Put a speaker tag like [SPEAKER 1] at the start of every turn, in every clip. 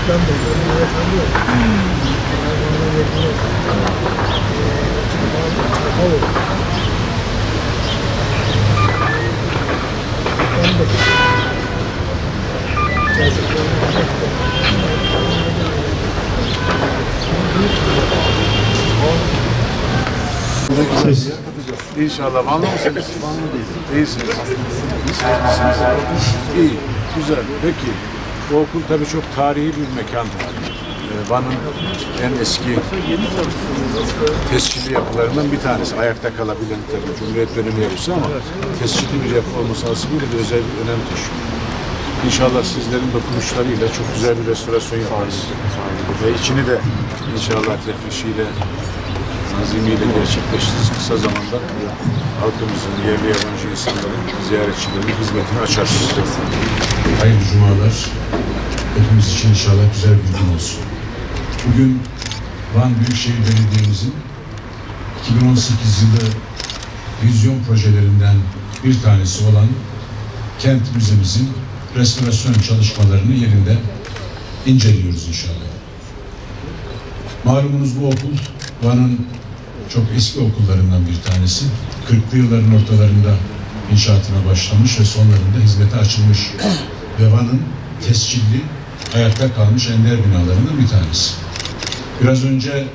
[SPEAKER 1] Siz. İnşallah. Vanlı mısınız? Vanlı değil. İyisiniz. İyi. Güzel. Peki. Bu okul tabii çok tarihi bir mekan. Van'ın en eski tescilli yapılarından bir tanesi. Ayakta kalabilen tabii Cumhuriyet dönemi yapısı ama tescilli bir yapı olması hasebiyle bir özel bir önem taşıyor. İnşallah sizlerin dokunuşlarıyla çok güzel bir restorasyon yaparız. Ve içini de inşallah tefrişiyle, azimiyle gerçekleştiririz. Kısa zamanda halkımızın, yerli yabancı insanların, ziyaretçilerin hizmetini açarsınız.
[SPEAKER 2] Hayırlı cumalar. Hepimiz için inşallah güzel bir gün olsun. Bugün Van Büyükşehir Belediye'mizin 2018 yılı vizyon projelerinden bir tanesi olan kent müzemizin restorasyon çalışmalarını yerinde inceliyoruz inşallah. Malumunuz bu okul Van'ın çok eski okullarından bir tanesi. 40'lı yılların ortalarında inşaatına başlamış ve sonlarında hizmete açılmış ve Van'ın tescilli, ayakta kalmış ender binalarından bir tanesi. Biraz önce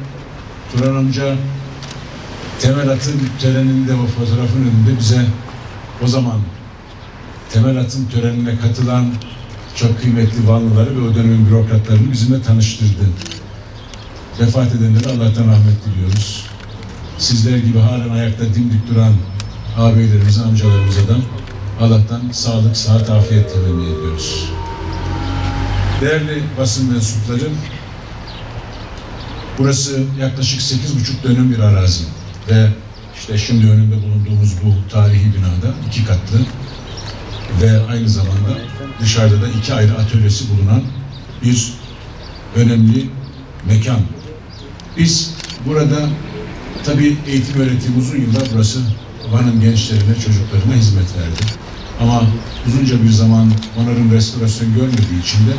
[SPEAKER 2] Turan amca temel atım töreninde o fotoğrafın önünde bize o zaman temel atım törenine katılan çok kıymetli Vanlıları ve o dönemin bürokratlarını bizimle tanıştırdı. Vefat edenlere Allah'tan rahmet diliyoruz. Sizler gibi halen ayakta dimdik duran ağabeylerimize, amcalarımıza da Allah'tan sağlık, sıhhat, afiyet temenni ediyoruz. Değerli basın mensupları, burası yaklaşık 8,5 dönüm bir arazi ve işte şimdi önünde bulunduğumuz bu tarihi binada 2 katlı ve aynı zamanda dışarıda da 2 ayrı atölyesi bulunan bir önemli mekan. Biz burada tabii eğitim öğretim uzun yıllar burası Van'ın gençlerine, çocuklarına hizmet verdi. Ama uzunca bir zaman onların restorasyon görmediği için de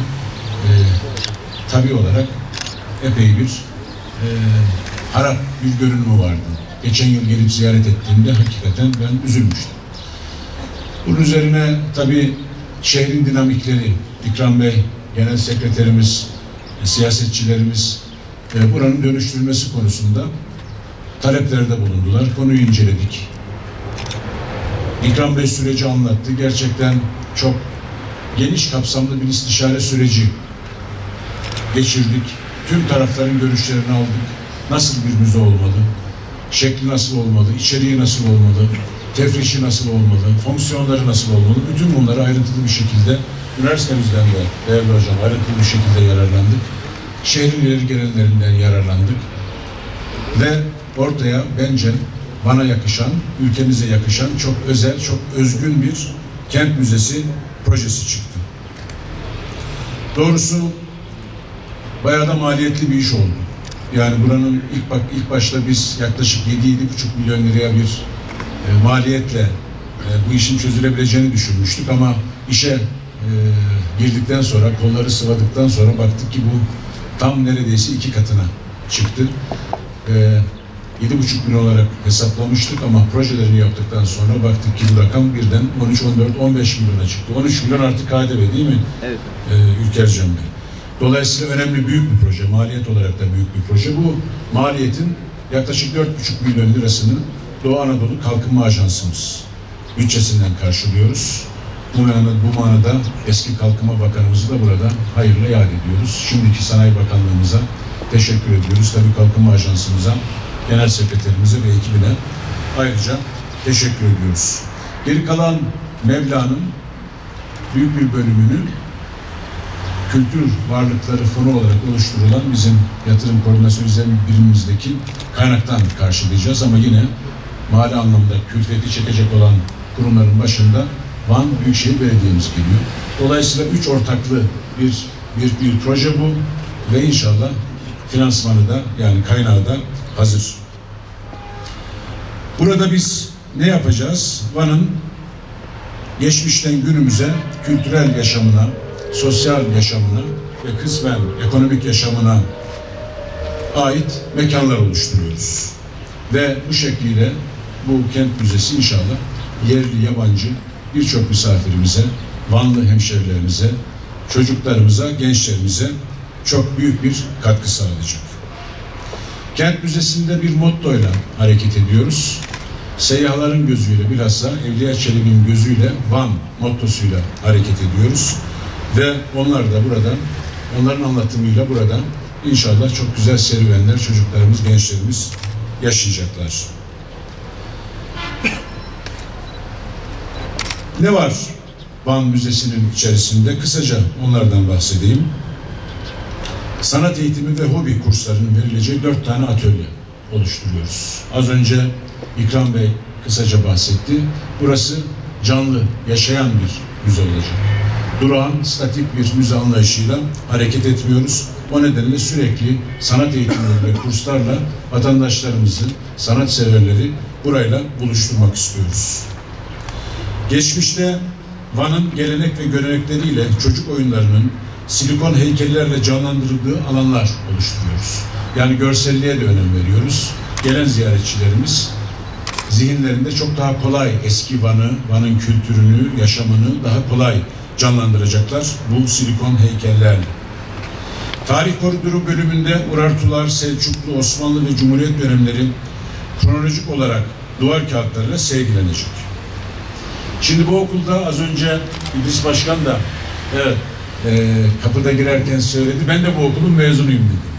[SPEAKER 2] tabii olarak epey bir harap bir görünümü vardı. Geçen yıl gelip ziyaret ettiğimde hakikaten ben üzülmüştüm. Bunun üzerine tabii şehrin dinamikleri, İkram Bey, Genel Sekreterimiz, siyasetçilerimiz buranın dönüştürülmesi konusunda taleplerde bulundular. Konuyu inceledik. İkram Bey süreci anlattı. Gerçekten çok geniş kapsamlı bir istişare süreci geçirdik. Tüm tarafların görüşlerini aldık. Nasıl bir müze olmalı? Şekli nasıl olmalı? İçeriği nasıl olmalı? Tefrişi nasıl olmalı? Fonksiyonları nasıl olmalı? Bütün bunları ayrıntılı bir şekilde üniversitemizden de değerli hocam ayrıntılı bir şekilde yararlandık. Şehrin ileri gelenlerinden yararlandık. Ve ortaya bence bana yakışan, ülkemize yakışan çok özel, çok özgün bir kent müzesi projesi çıktı. Doğrusu bayağı da maliyetli bir iş oldu. Yani buranın ilk başta biz yaklaşık 7-7,5 milyon liraya bir maliyetle bu işin çözülebileceğini düşünmüştük ama işe girdikten sonra, kolları sıvadıktan sonra baktık ki bu tam neredeyse 2 katına çıktı. 7,5 milyon olarak hesaplamıştık ama projelerini yaptıktan sonra baktık ki bu rakam birden 13, 14, 15 milyona çıktı. 13 milyon artık KDV değil mi? Evet. Ülkercan Bey. Dolayısıyla önemli, büyük bir proje. Maliyet olarak da büyük bir proje. Bu maliyetin yaklaşık 4,5 milyon lirasını Doğu Anadolu Kalkınma Ajansımız bütçesinden karşılıyoruz. Bu manada eski Kalkınma Bakanımızı da burada hayırla yad ediyoruz. Şimdiki Sanayi Bakanlığımıza teşekkür ediyoruz. Tabii Kalkınma Ajansımıza, Genel Sekreterimize ve ekibine ayrıca teşekkür ediyoruz. Geri kalan meblağın büyük bir bölümünü kültür varlıkları fonu olarak oluşturulan bizim yatırım koordinasyon üzerine birimimizdeki kaynaktan karşılayacağız ama yine mali anlamda külfeti çekecek olan kurumların başında Van Büyükşehir Belediye'miz geliyor. Dolayısıyla 3 ortaklı bir proje bu ve inşallah finansmanı da yani kaynağı da hazır. Burada biz ne yapacağız? Van'ın geçmişten günümüze kültürel yaşamına, sosyal yaşamına ve kısmen ekonomik yaşamına ait mekanlar oluşturuyoruz. Ve bu şekliyle bu kent müzesi inşallah yerli, yabancı birçok misafirimize, Vanlı hemşerilerimize, çocuklarımıza, gençlerimize çok büyük bir katkı sağlayacak. Kent Müzesi'nde bir mottoyla hareket ediyoruz. Seyyahların gözüyle, bilhassa Evliya Çelebi'nin gözüyle, Van mottosuyla hareket ediyoruz. Ve onlar da burada, onların anlatımıyla burada inşallah çok güzel serüvenler çocuklarımız, gençlerimiz yaşayacaklar. Ne var Van Müzesi'nin içerisinde? Kısaca onlardan bahsedeyim. Sanat eğitimi ve hobi kurslarının verileceği 4 tane atölye oluşturuyoruz. Az önce İkram Bey kısaca bahsetti. Burası canlı, yaşayan bir müze olacak. Durağan, statik bir müze anlayışıyla hareket etmiyoruz. O nedenle sürekli sanat eğitimleri ve kurslarla vatandaşlarımızı, sanatseverleri burayla buluşturmak istiyoruz. Geçmişte Van'ın gelenek ve görenekleriyle çocuk oyunlarının silikon heykellerle canlandırıldığı alanlar oluşturuyoruz. Yani görselliğe de önem veriyoruz. Gelen ziyaretçilerimiz zihinlerinde çok daha kolay eski Van'ı, Van'ın kültürünü, yaşamını daha kolay canlandıracaklar bu silikon heykellerle. Tarih koridoru bölümünde Urartular, Selçuklu, Osmanlı ve Cumhuriyet dönemleri kronolojik olarak duvar kağıtlarıyla sergilenecek. Şimdi bu okulda az önce İdris Başkan da evet, kapıda girerken söyledi. Ben de bu okulun mezunuyum dedi.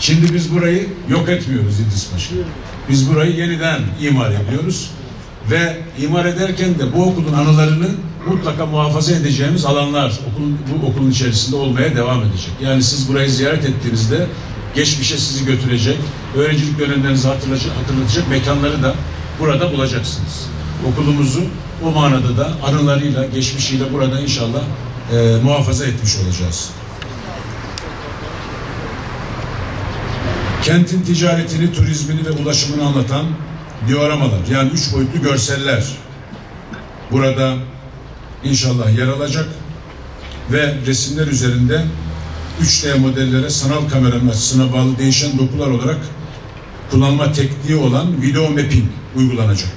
[SPEAKER 2] Şimdi biz burayı yok etmiyoruz İdris Başkan. Biz burayı yeniden imar ediyoruz. Ve imar ederken de bu okulun anılarını mutlaka muhafaza edeceğimiz alanlar bu okulun içerisinde olmaya devam edecek. Yani siz burayı ziyaret ettiğinizde geçmişe sizi götürecek, öğrencilik dönemlerinizi hatırlatacak mekanları da burada bulacaksınız. Okulumuzu o manada da anılarıyla, geçmişiyle burada inşallah muhafaza etmiş olacağız. Kentin ticaretini, turizmini ve ulaşımını anlatan dioramalar, yani 3 boyutlu görseller burada inşallah yer alacak ve resimler üzerinde 3D modellere sanal kameranın açısına bağlı değişen dokular olarak kullanma tekniği olan video mapping uygulanacak.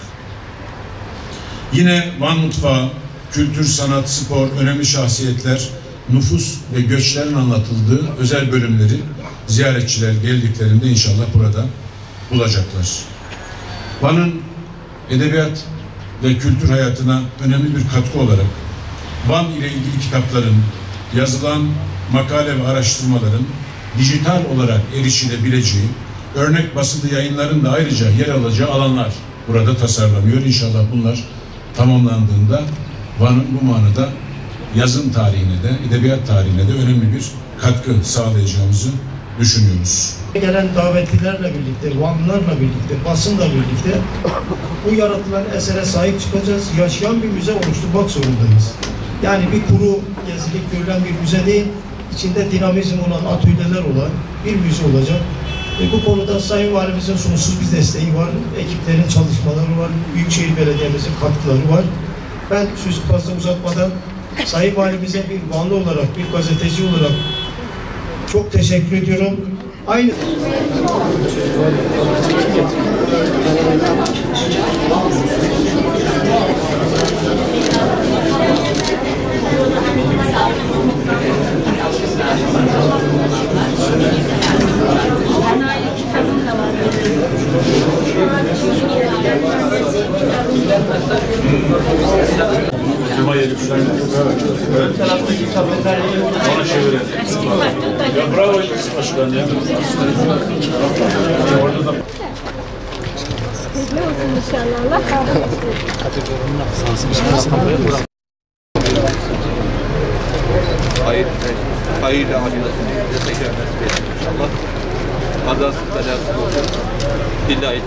[SPEAKER 2] Yine Van mutfağı, kültür, sanat, spor, önemli şahsiyetler, nüfus ve göçlerin anlatıldığı özel bölümleri ziyaretçiler geldiklerinde inşallah burada bulacaklar. Van'ın edebiyat ve kültür hayatına önemli bir katkı olarak Van ile ilgili kitapların, yazılan makale ve araştırmaların dijital olarak erişilebileceği, örnek basılı yayınların da ayrıca yer alacağı alanlar burada tasarlanıyor. İnşallah bunlar tamamlandığında Van'ın bu manada yazın tarihine de, edebiyat tarihine de önemli bir katkı sağlayacağımızı düşünüyoruz.
[SPEAKER 3] Gelen davetlilerle birlikte, Vanlılarla birlikte, basınla birlikte bu yaratılan esere sahip çıkacağız. Yaşayan bir müze oluşturmak zorundayız. Yani bir kuru gezilip görülen bir müze değil, içinde dinamizm olan, atölyeler olan bir müze olacak. Bu konuda Sayın Valimizin sonsuz bir desteği var, ekiplerin çalışmaları var, Büyükşehir Belediye'mizin katkıları var. Ben sözü fazla uzatmadan Sayın Valimize bir Vanlı olarak, bir gazeteci olarak çok teşekkür ediyorum. Aynı
[SPEAKER 4] Ön taraftaki kafeterya
[SPEAKER 1] Bana çevirelim. Ya bravo İdris Başkan ya. Orada da
[SPEAKER 5] İnşallah Allah
[SPEAKER 4] hayırlı acılasın. Tekrar nasip edin inşallah. Kazası belasız olsun. Billahi